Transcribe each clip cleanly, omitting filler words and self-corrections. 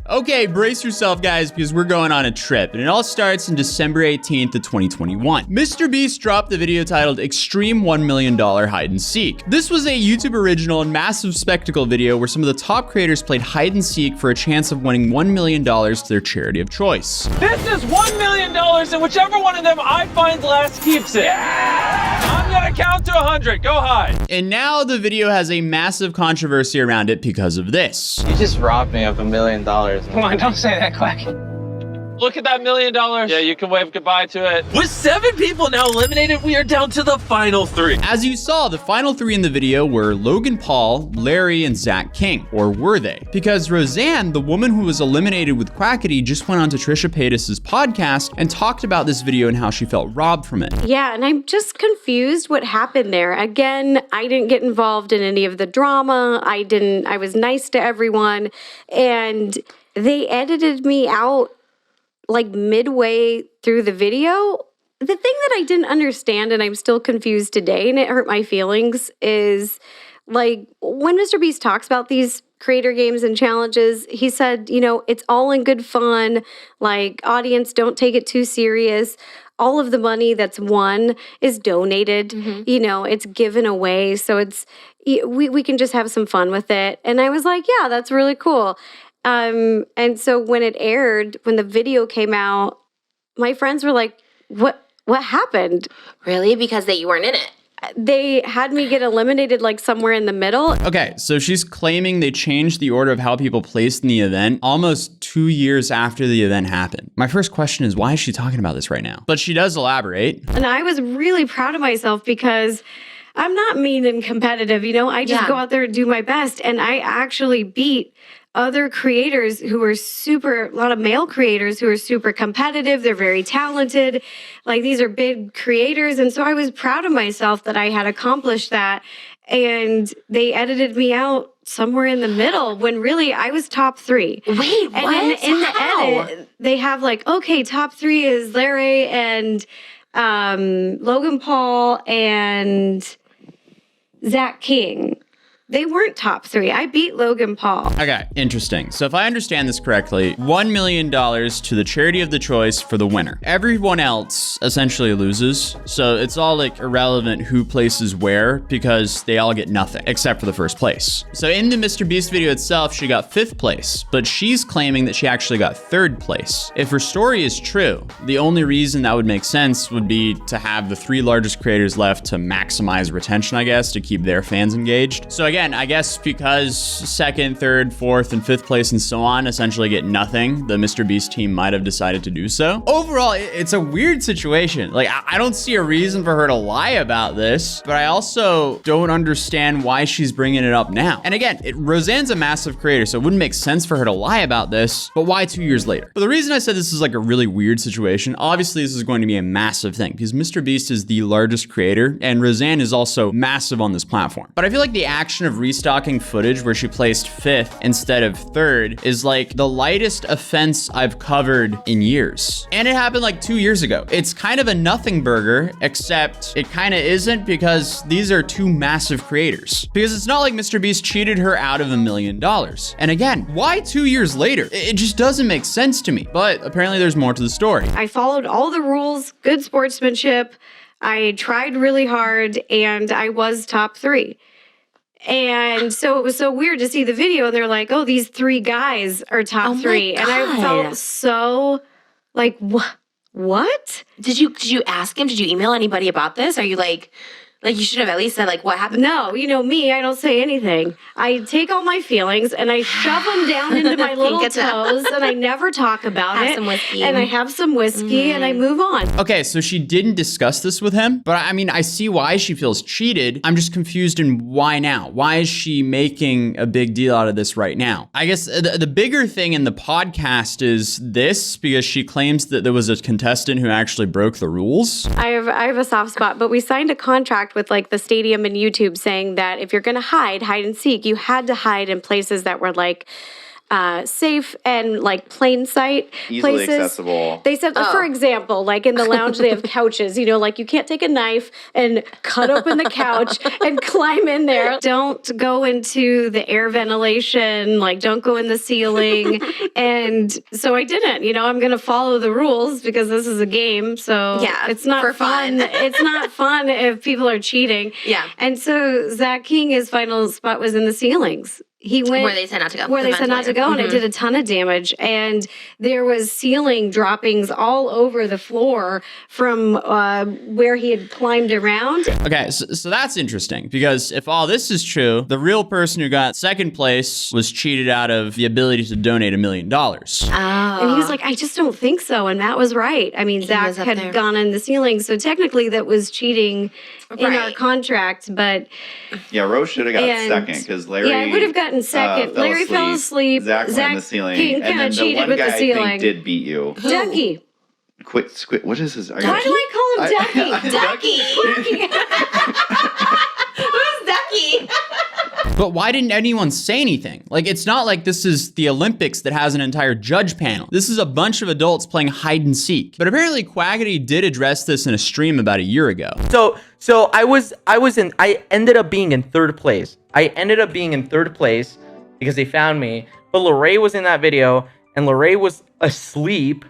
Okay, brace yourself, guys, because we're going on a trip, and it all starts in December 18th of 2021. MrBeast dropped the video titled Extreme $1 Million Hide and Seek. This was a YouTube original and massive spectacle video where some of the top creators played hide and seek for a chance of winning $1 million to their charity of choice. This is $1 million, and whichever one of them I find last keeps it. Yeah! I'm gonna count to 100. Go hide. And now the video has a massive controversy around it because of this. You just robbed me of $1 million. Come on, don't say that, Quack. Look at that $1 million. Yeah, you can wave goodbye to it. With 7 people now eliminated, we are down to the final 3. As you saw, the final 3 in the video were Logan Paul, Larry, and Zach King. Or were they? Because Roseanne, the woman who was eliminated with Quackity, just went on to Trisha Paytas' podcast and talked about this video and how she felt robbed from it. Yeah, and I'm just confused what happened there. Again, I didn't get involved in any of the drama. I was nice to everyone. And they edited me out like midway through the video. The thing that I didn't understand, and I'm still confused today, and it hurt my feelings, is like when MrBeast talks about these creator games and challenges, he said, you know, it's all in good fun. Like, audience, don't take it too serious. All of the money that's won is donated. You know, it's given away. So we can just have some fun with it. And I was like, yeah, that's really cool. And so when it aired, when the video came out, my friends were like, what happened? Really? Because you weren't in it. They had me get eliminated like somewhere in the middle. Okay, so she's claiming they changed the order of how people placed in the event almost 2 years after the event happened. My first question is, why is she talking about this right now? But she does elaborate. And I was really proud of myself because I'm not mean and competitive, you know? I just go out there and do my best. And I actually beat other creators who are a lot of male creators who are super competitive. They're very talented. Like, these are big creators. And so I was proud of myself that I had accomplished that. And they edited me out somewhere in the middle when really I was top 3. Wait, and what? And in the edit, they have like, okay, top 3 is Larry and Logan Paul and Zach King. They weren't top 3. I beat Logan Paul. Okay, interesting. So if I understand this correctly, $1 million to the charity of the choice for the winner. Everyone else essentially loses. So it's all like irrelevant who places where because they all get nothing except for the first place. So in the MrBeast video itself, she got 5th place, but she's claiming that she actually got 3rd place. If her story is true, the only reason that would make sense would be to have the 3 largest creators left to maximize retention, I guess, to keep their fans engaged. So again, I guess because 2nd, 3rd, 4th, and 5th place and so on essentially get nothing, the MrBeast team might have decided to do so. Overall, it's a weird situation. Like, I don't see a reason for her to lie about this, but I also don't understand why she's bringing it up now. And again, Roseanne's a massive creator, so it wouldn't make sense for her to lie about this, but why 2 years later? But the reason I said this is like a really weird situation, obviously this is going to be a massive thing because MrBeast is the largest creator and Roseanne is also massive on this platform. But I feel like the action of restocking footage where she placed 5th instead of 3rd is like the lightest offense I've covered in years. And it happened like 2 years ago. It's kind of a nothing burger, except it kind of isn't because these are 2 massive creators. Because it's not like MrBeast cheated her out of $1 million. And again, why 2 years later? It just doesn't make sense to me. But apparently there's more to the story. I followed all the rules, good sportsmanship. I tried really hard and I was top 3. And so it was so weird to see the video and they're like, oh, these 3 guys are top 3. And I felt so like, what? Did you ask him? Did you email anybody about this? Are you like you should have at least said like what happened? No, you know me, I don't say anything. I take all my feelings and I shove them down into my little toes and I never talk about it. Have some whiskey. And I have some whiskey and I move on. Okay, so she didn't discuss this with him, but I mean, I see why she feels cheated. I'm just confused in why now? Why is she making a big deal out of this right now? I guess the bigger thing in the podcast is this, because she claims that there was a contestant who actually broke the rules. I have a soft spot, but we signed a contract with like the stadium and YouTube saying that if you're going to hide and seek, you had to hide in places that were like safe and like plain sight Easily places. accessible. They said, for example, like in the lounge, they have couches, like you can't take a knife and cut open the couch and climb in there. Don't go into the air ventilation, like don't go in the ceiling. And so I didn't, I'm going to follow the rules because this is a game. So Yeah, it's not for fun. fun. It's not fun if people are cheating. Yeah. And so Zach King, his final spot was in the ceilings. He went Where they said not to go. Where they said not to go, and it did a ton of damage. And there was ceiling droppings all over the floor from where he had climbed around. Okay, so that's interesting because if all this is true, the real person who got second place was cheated out of the ability to donate $1 million. And he was like, I just don't think so. And Matt was right. I mean, Zach was up had there. gone in the ceiling. So technically that was cheating in our Right. contract. But Yeah, Rose should have got And- second because Larry. yeah, I would have gotten second. Larry fell asleep. Zach went in the ceiling, King and kinda then the cheated one with guy the I ceiling. think did beat you. Ducky. What is his? Why do I call him Ducky? Ducky. Who's Ducky? But why didn't anyone say anything? Like, it's not like this is the Olympics that has an entire judge panel. This is a bunch of adults playing hide and seek. But apparently Quackity did address this in a stream about a year ago. So I ended up being in third place. Because they found me. But Lorraine was in that video, and Lorraine was asleep.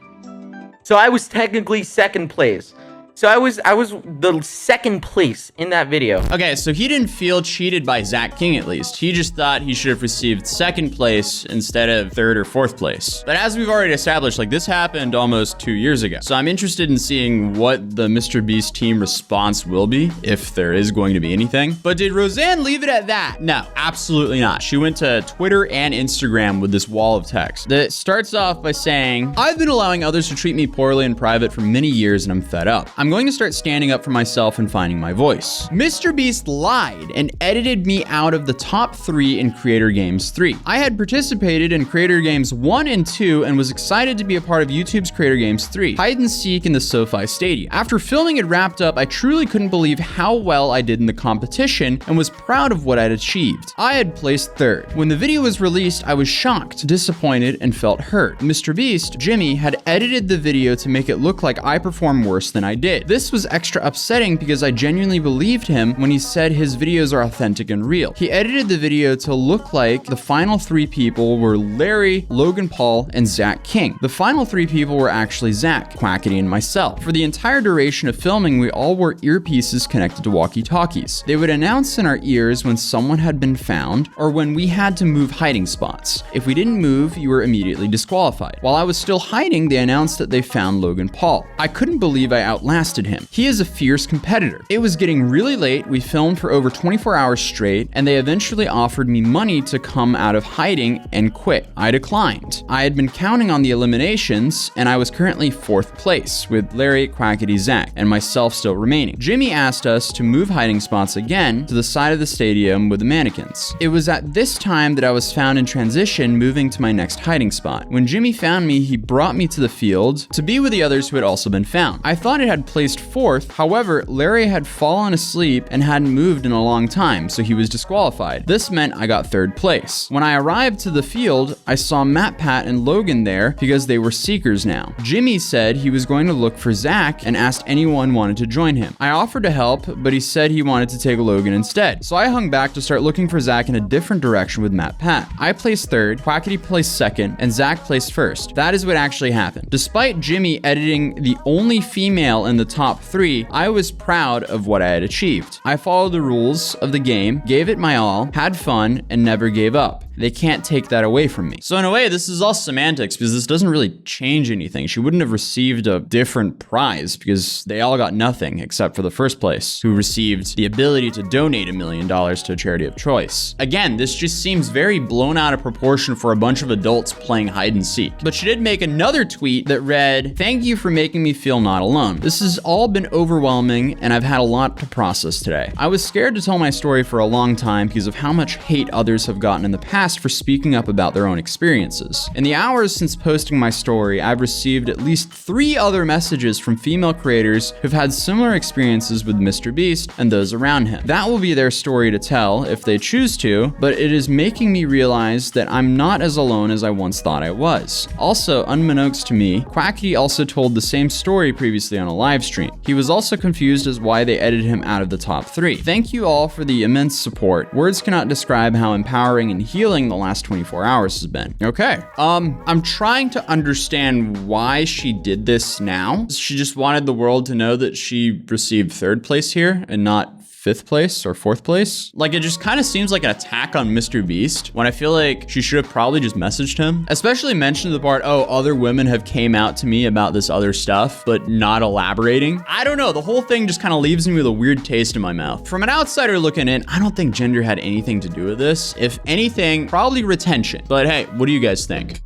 So I was technically second place. So I was the second place in that video. Okay, so he didn't feel cheated by Zach King at least. He just thought he should have received second place instead of third or fourth place. But as we've already established, like this happened almost 2 years ago. So I'm interested in seeing what the MrBeast team response will be, if there is going to be anything. But did Roseanne leave it at that? No, absolutely not. She went to Twitter and Instagram with this wall of text that starts off by saying, I've been allowing others to treat me poorly in private for many years and I'm fed up. I'm going to start standing up for myself and finding my voice. MrBeast lied and edited me out of the top 3 in Creator Games 3. I had participated in Creator Games 1 and 2 and was excited to be a part of YouTube's Creator Games 3, Hide and Seek in the SoFi Stadium. After filming had wrapped up, I truly couldn't believe how well I did in the competition and was proud of what I'd achieved. I had placed 3rd. When the video was released, I was shocked, disappointed, and felt hurt. MrBeast, Jimmy, had edited the video to make it look like I performed worse than I did. This was extra upsetting because I genuinely believed him when he said his videos are authentic and real. He edited the video to look like the final 3 people were Larry, Logan Paul, and Zach King. The final 3 people were actually Zach, Quackity, and myself. For the entire duration of filming, we all wore earpieces connected to walkie-talkies. They would announce in our ears when someone had been found or when we had to move hiding spots. If we didn't move, you were immediately disqualified. While I was still hiding, they announced that they found Logan Paul. I couldn't believe I outlasted him. He is a fierce competitor. It was getting really late. We filmed for over 24 hours straight, and they eventually offered me money to come out of hiding and quit. I declined. I had been counting on the eliminations, and I was currently 4th place, with Larry, Quackity, Zach, and myself still remaining. Jimmy asked us to move hiding spots again to the side of the stadium with the mannequins. It was at this time that I was found in transition, moving to my next hiding spot. When Jimmy found me, he brought me to the field to be with the others who had also been found. I thought it had placed 4th. However, Larry had fallen asleep and hadn't moved in a long time, so he was disqualified. This meant I got 3rd place. When I arrived to the field, I saw Matt, Pat, and Logan there because they were seekers now. Jimmy said he was going to look for Zach and asked anyone wanted to join him. I offered to help, but he said he wanted to take Logan instead. So I hung back to start looking for Zach in a different direction with Matt, Pat. I placed 3rd, Quackity placed 2nd, and Zach placed 1st. That is what actually happened. Despite Jimmy editing the only female in the top 3, I was proud of what I had achieved. I followed the rules of the game, gave it my all, had fun, and never gave up. They can't take that away from me. So in a way, this is all semantics because this doesn't really change anything. She wouldn't have received a different prize because they all got nothing except for the first place, who received the ability to donate $1 million to a charity of choice. Again, this just seems very blown out of proportion for a bunch of adults playing hide and seek. But she did make another tweet that read, "Thank you for making me feel not alone. This has all been overwhelming and I've had a lot to process today. I was scared to tell my story for a long time because of how much hate others have gotten in the past asked for speaking up about their own experiences. In the hours since posting my story, I've received at least 3 other messages from female creators who've had similar experiences with MrBeast and those around him. That will be their story to tell if they choose to, but it is making me realize that I'm not as alone as I once thought I was. Also, unbeknownst to me, Quackity also told the same story previously on a live stream. He was also confused as why they edited him out of the top 3. Thank you all for the immense support. Words cannot describe how empowering and healing the last 24 hours has been. Okay, I'm trying to understand why she did this now. She just wanted the world to know that she received 3rd place here and not 5th place or 4th place. Like, it just kind of seems like an attack on MrBeast when I feel like she should have probably just messaged him, especially mentioned the part, oh, other women have came out to me about this other stuff, but not elaborating. I don't know. The whole thing just kind of leaves me with a weird taste in my mouth. From an outsider looking in, I don't think gender had anything to do with this. If anything, probably retention. But hey, what do you guys think?